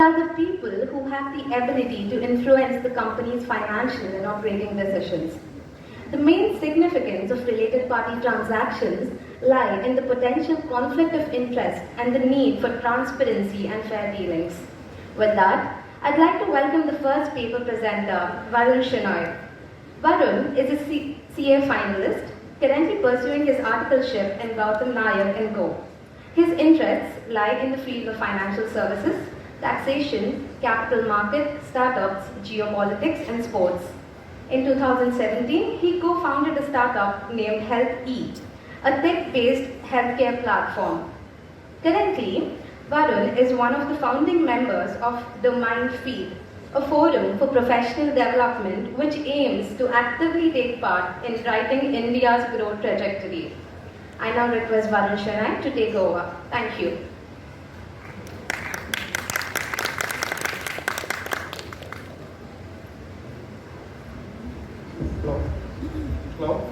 are the people who have the ability to influence the company's financial and operating decisions. The main significance of related party transactions lie in the potential conflict of interest and the need for transparency and fair dealings. With that, I'd like to welcome the first paper presenter, Varun Shenoy. Varun is a CA finalist, currently pursuing his articleship in Gautam Nair & Co. His interests lie in the field of financial services, taxation, capital market, startups, geopolitics, and sports. In 2017, he co-founded a startup named HealthE, a tech-based healthcare platform. Currently, Varun is one of the founding members of The Mind Feed, a forum for professional development which aims to actively take part in writing India's growth trajectory. I now request Varun Shenoy to take over. Thank you. Hello. Hello.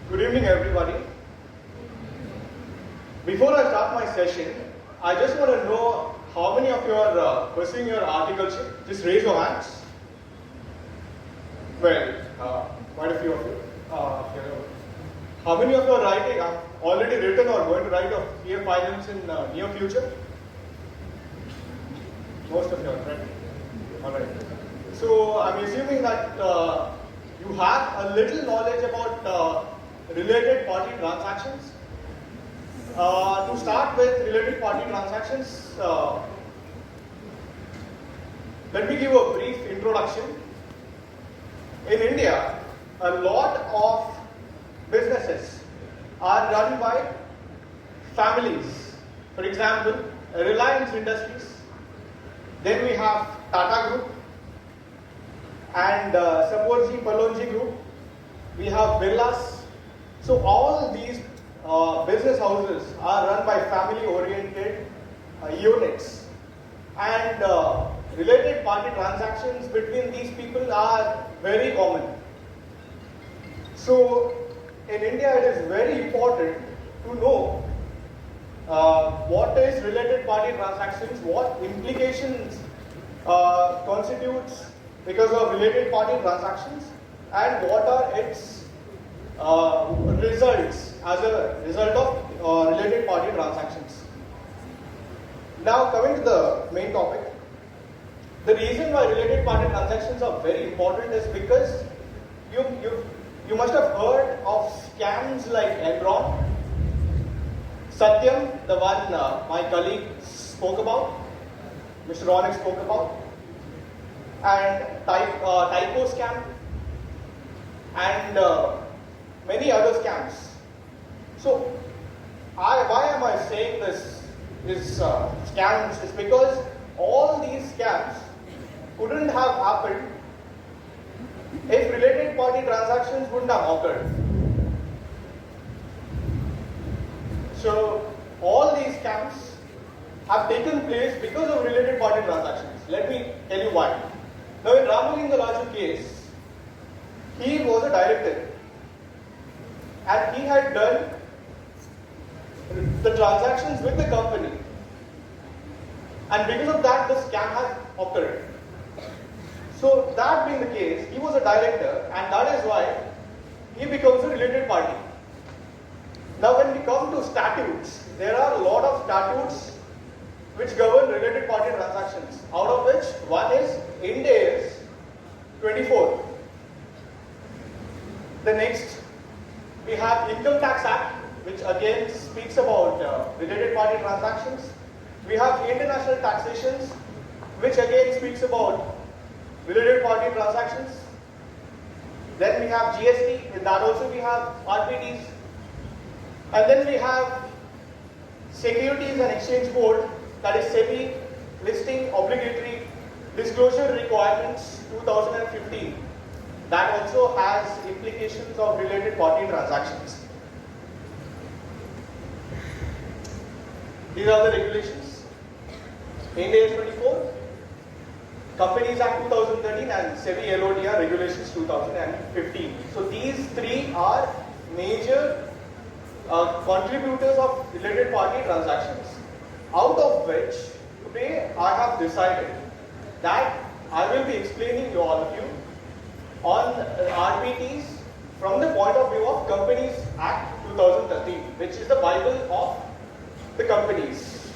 Good evening, everybody. Before I start my session, I just want to know how many of you are pursuing your articleship. Just raise your hands. Well, quite a few of you. How many of you are writing, already written or going to write a CA finals in near future? Most of you are, right? All right. So I'm assuming that you have a little knowledge about related party transactions. To start with related party transactions, let me give a brief introduction. In India, a lot of businesses are run by families. For example, Reliance Industries, then we have Tata Group and Saporji Palonji Group, we have Birlas. So all these business houses are run by family-oriented units, and related party transactions between these people are very common. So in India, it is very important to know what is related party transactions, what implications constitutes because of related party transactions, and what are its results as a result of related party transactions. Now coming to the main topic, the reason why related party transactions are very important is because you must have heard of scams like Enron, Satyam, the one my colleague spoke about, Mr. Ronak spoke about, and Typo scam, and many other scams. So, why am I saying this scams? Is because all these scams couldn't have happened if related party transactions wouldn't have occurred. So, all these scams have taken place because of related party transactions. Let me tell you why. Now, in Ramalinga Raju case, he was a director, and he had done the transactions with the company, and because of that the scam has occurred. So that being the case, he was a director, and that is why he becomes a related party. Now when we come to statutes, there are a lot of statutes which govern related party transactions, out of which one is Ind AS 24. The next, we have Income Tax Act, which again speaks about related party transactions. We have international taxations, which again speaks about related party transactions. Then we have GST, in that also we have RPTs. And then we have Securities and Exchange Board, that is SEBI listing obligatory Disclosure Requirements 2015. That also has implications of related party transactions. These are the regulations. Ind AS 24, Companies Act 2013 and SEBI LODR Regulations 2015. So these three are major contributors of related party transactions, out of which today I have decided that I will be explaining to all of you on RPTs from the point of view of Companies Act 2013, which is the Bible of the companies.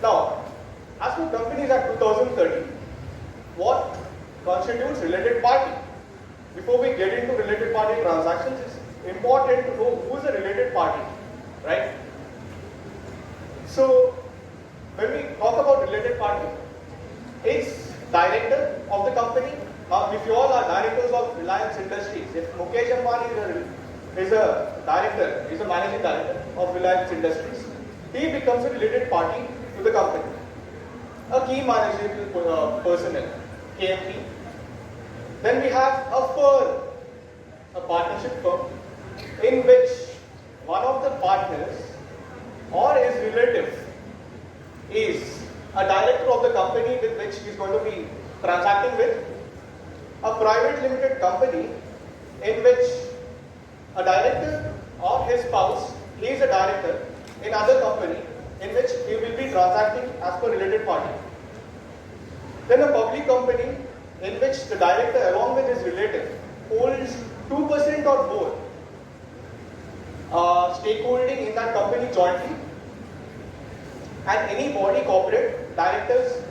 Now, as for Companies Act 2013, what constitutes related party? Before we get into related party transactions, it's important to know who is a related party, right? So, when we talk about related party, it's director of the company. Now, if you all are directors of Reliance Industries, if Mukesh Ambani is a director, is a managing director of Reliance Industries, he becomes a related party to the company. A key managerial personnel, KMP. Then we have a firm, a partnership firm, in which one of the partners or his relative is a director of the company with which he is going to be transacting with. A private limited company in which a director or his spouse, he is a director in other company in which he will be transacting as per related party. Then a public company in which the director along with his relative holds 2% or more stakeholding in that company jointly, and any body corporate directors,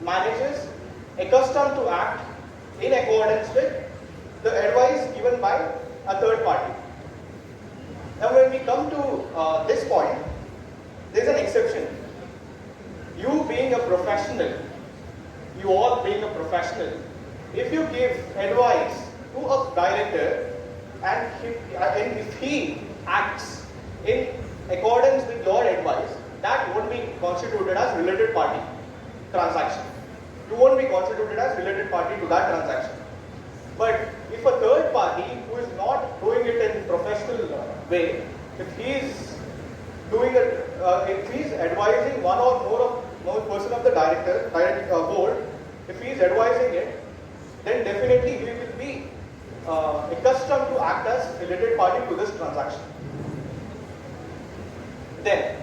managers accustomed to act in accordance with the advice given by a third party. Now when we come to this point, there is an exception. You being a professional, you all being a professional, if you give advice to a director and if he acts in accordance with your advice, that won't be constituted as related party transaction. You won't be constituted as related party to that transaction. But if a third party who is not doing it in professional way, if he is doing it, if he is advising one or more person of the direct board, if he is advising it, then definitely he will be accustomed to act as related party to this transaction. Then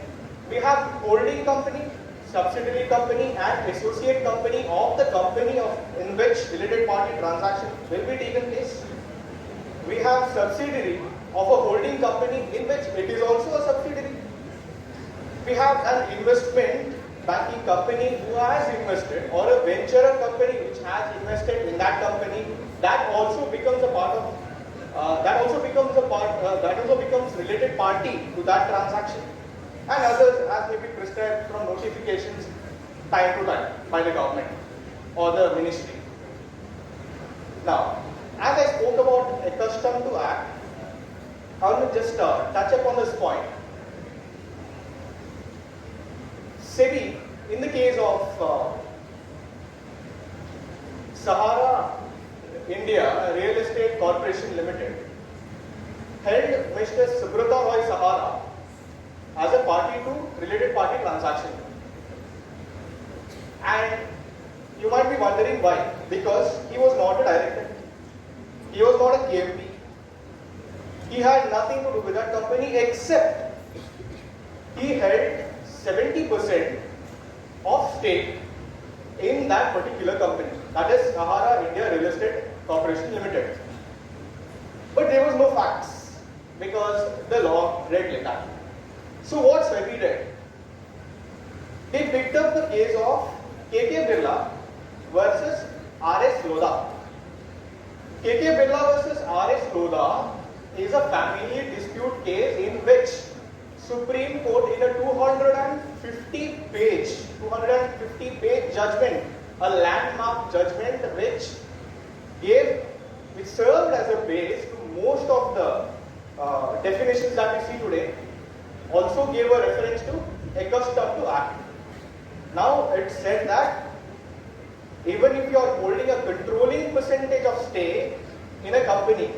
we have holding company, subsidiary company and associate company of the company in which related party transaction will be taken place. We have subsidiary of a holding company in which it is also a subsidiary. We have an investment banking company who has invested, or a venture company which has invested in that company, that also becomes a part of that also becomes related party to that transaction, and others as may be prescribed from notifications time to time by the government or the ministry. Now, as I spoke about accustomed to act, I will just touch upon this point. SEBI, in the case of Sahara India Real Estate Corporation Limited, held Mr. Subrata Roy Sahara as a party to related party transaction. And you might be wondering why. Because he was not a director. He was not a KMP. He had nothing to do with that company except he held 70% of stake in that particular company. That is Sahara India Real Estate Corporation Limited. But there was no facts because the law read like that. So what SEBI did? They picked up the case of KK Birla versus RS Lodha. KK Birla versus RS Lodha is a family dispute case in which Supreme Court in a 250 page judgment, a landmark judgment which served as a base to most of the definitions that we see today, also gave a reference to accustomed to act. Now it said that even if you are holding a controlling percentage of stake in a company,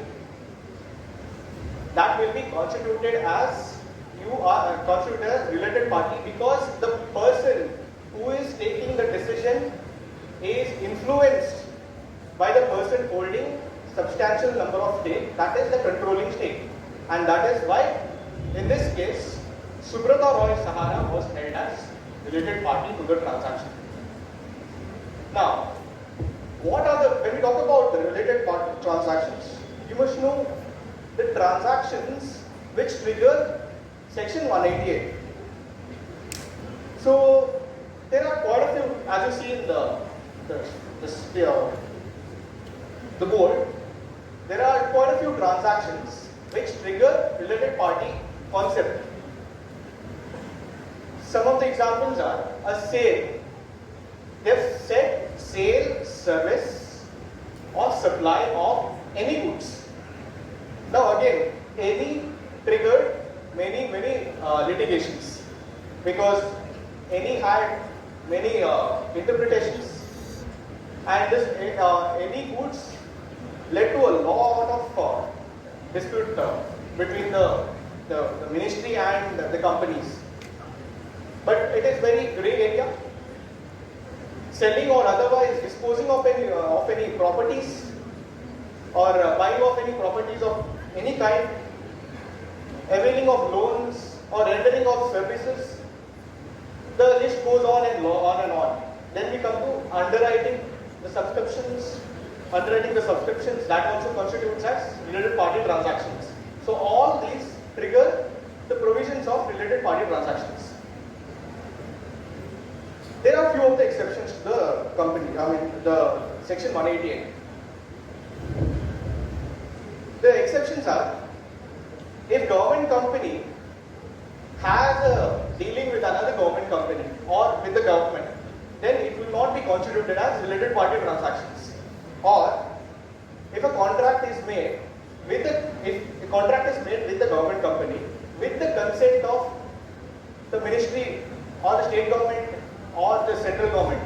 that will be constituted as you are constituted as related party, because the person who is taking the decision is influenced by the person holding substantial number of stake, that is the controlling stake. And that is why in this case Subrata Roy Sahara was held as related party to the transaction. Now, when we talk about the related party transactions, you must know the transactions which trigger section 188. So there are quite a few, as you see in the board, there are quite a few transactions which trigger related party concept. Some of the examples are a sale. They've said sale, service or supply of any goods. Now again, any triggered many litigations, because any had many interpretations, and this any goods led to a lot of dispute between the ministry and the companies. But it is very grey area. Selling or otherwise disposing of any properties, or buying of any properties of any kind, availing of loans or rendering of services. The list goes on and on. Then we come to underwriting the subscriptions. Underwriting the subscriptions, that also constitutes as related party transactions. So all these trigger the provisions of related party transactions. There are few of the exceptions to the section 188. The exceptions are, if government company has a dealing with another government company or with the government, then it will not be constituted as related party transactions. Or if a contract is made with the government company with the consent of the ministry or the state government or the central government,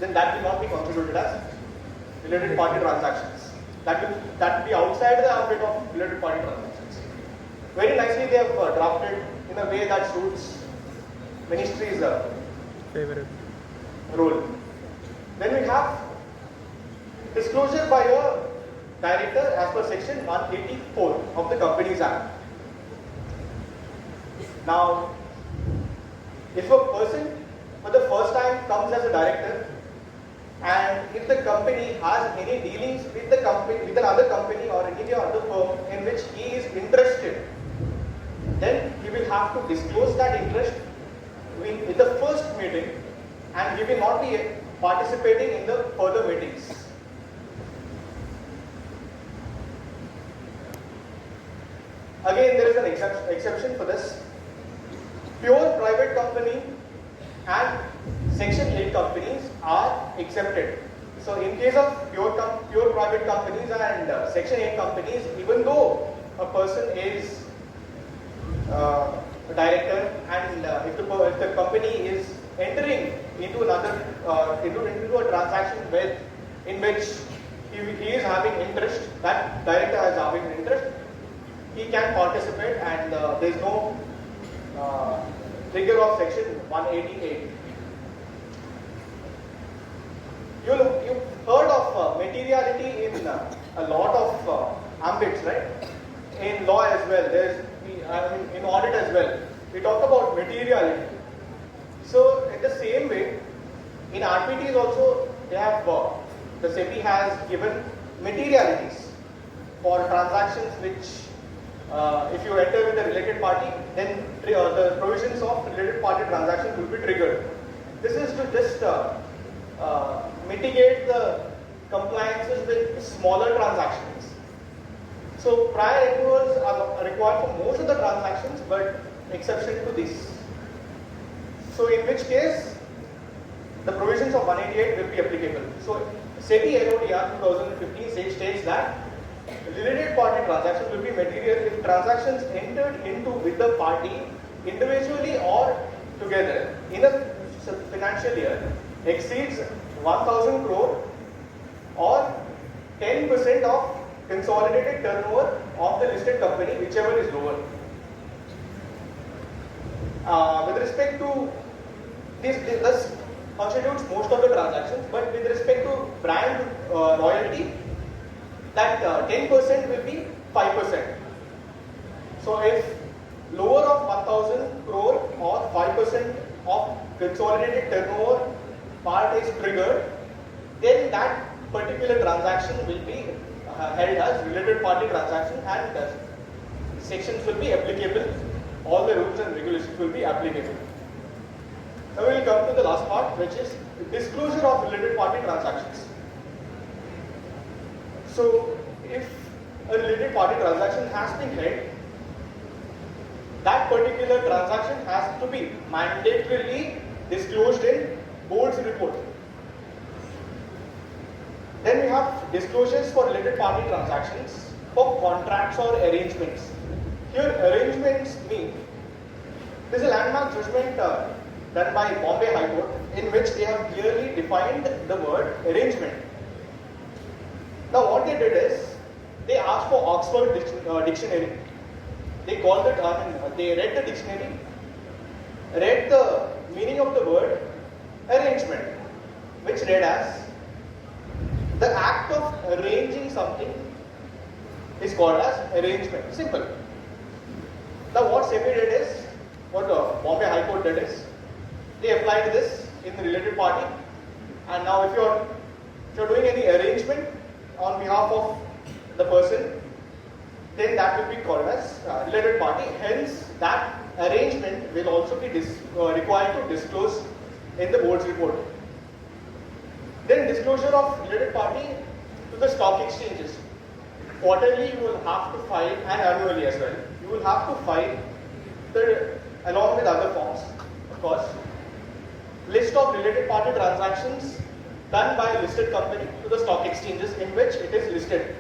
then that will not be constituted as related party transactions. That will be outside the ambit of related party transactions. Very nicely they have drafted in a way that suits ministry's favorite role. Then we have disclosure by a director as per section 184 of the Companies Act. Now, if a person for the first time comes as a director, and if the company has any dealings with the company, with another company or any other firm in which he is interested, then he will have to disclose that interest in the first meeting, and he will not be participating in the further meetings. Again, there is an exception for this. Pure private company and Section 8 companies are exempted. So in case of pure private companies and Section 8 companies, even though a person is a director, and if the company is entering into into a transaction in which he is having interest, that director is having interest, he can participate, and there is no trigger of section 188. You've heard of materiality in a lot of ambits, right? In law as well, in audit as well, we talk about materiality. So in the same way, in RPTs also, they have the SEBI has given materialities for transactions which, if you enter with a related party, then the provisions of related party transactions will be triggered. This is to just mitigate the compliances with smaller transactions. So prior approvals are required for most of the transactions, but exception to this. So in which case, the provisions of 188 will be applicable. So SEBI LODR 2015 states that related party transactions will be material if transactions entered into with the party individually or together in a financial year exceeds 1000 crore or 10% of consolidated turnover of the listed company, whichever is lower. With respect to this constitutes most of the transactions, but with respect to brand royalty, that 10% will be 5%. So if lower of 1000 crore or 5% of consolidated turnover part is triggered, then that particular transaction will be held as related party transaction, and the sections will be applicable. All the rules and regulations will be applicable. Now we will come to the last part, which is disclosure of related party transactions. So if a related party transaction has been held, that particular transaction has to be mandatorily disclosed in board's report. Then we have disclosures for related party transactions for contracts or arrangements. Here arrangements mean, there is a landmark judgment done by Bombay High Court in which they have clearly defined the word arrangement. Now what they did is, they asked for Oxford dictionary. They called it, they read the dictionary, read the meaning of the word arrangement, which read as, the act of arranging something is called as arrangement. Simple. Now what SEBI did is, what Bombay High Court did is, they applied this in the related party, and now if you're doing any arrangement on behalf of the person, then that will be called as related party. Hence, that arrangement will also be required to disclose in the board's report. Then disclosure of related party to the stock exchanges. Quarterly you will have to file, and annually as well. You will have to file along with other forms, of course, list of related party transactions done by a listed company to the stock exchanges in which it is listed.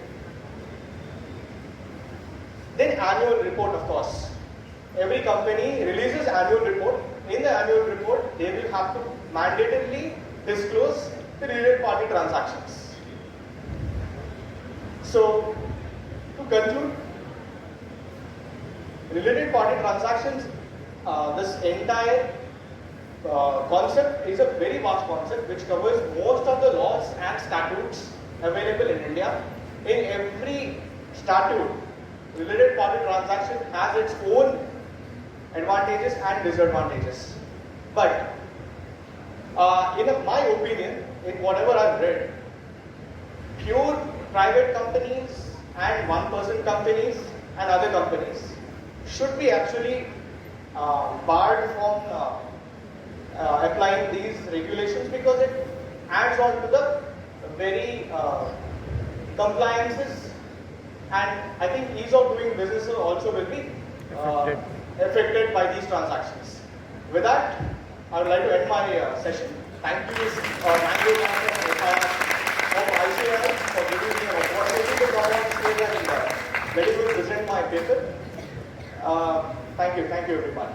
Then annual report, of course. Every company releases annual report. In the annual report, they will have to mandatorily disclose the related party transactions. So, to conclude, related party transactions, this entire concept is a very vast concept which covers most of the laws and statutes available in India. In every statute, related party transaction has its own advantages and disadvantages. But in my opinion, in whatever I've read, pure private companies and one-person companies and other companies should be actually barred from applying these regulations, because it adds on to the very compliances, and I think ease of doing business also will be affected by these transactions. With that, I would like to end my session. Thank you, Mango of ICII, for giving me an opportunity to come on stage and letting me present my paper. Thank you everybody.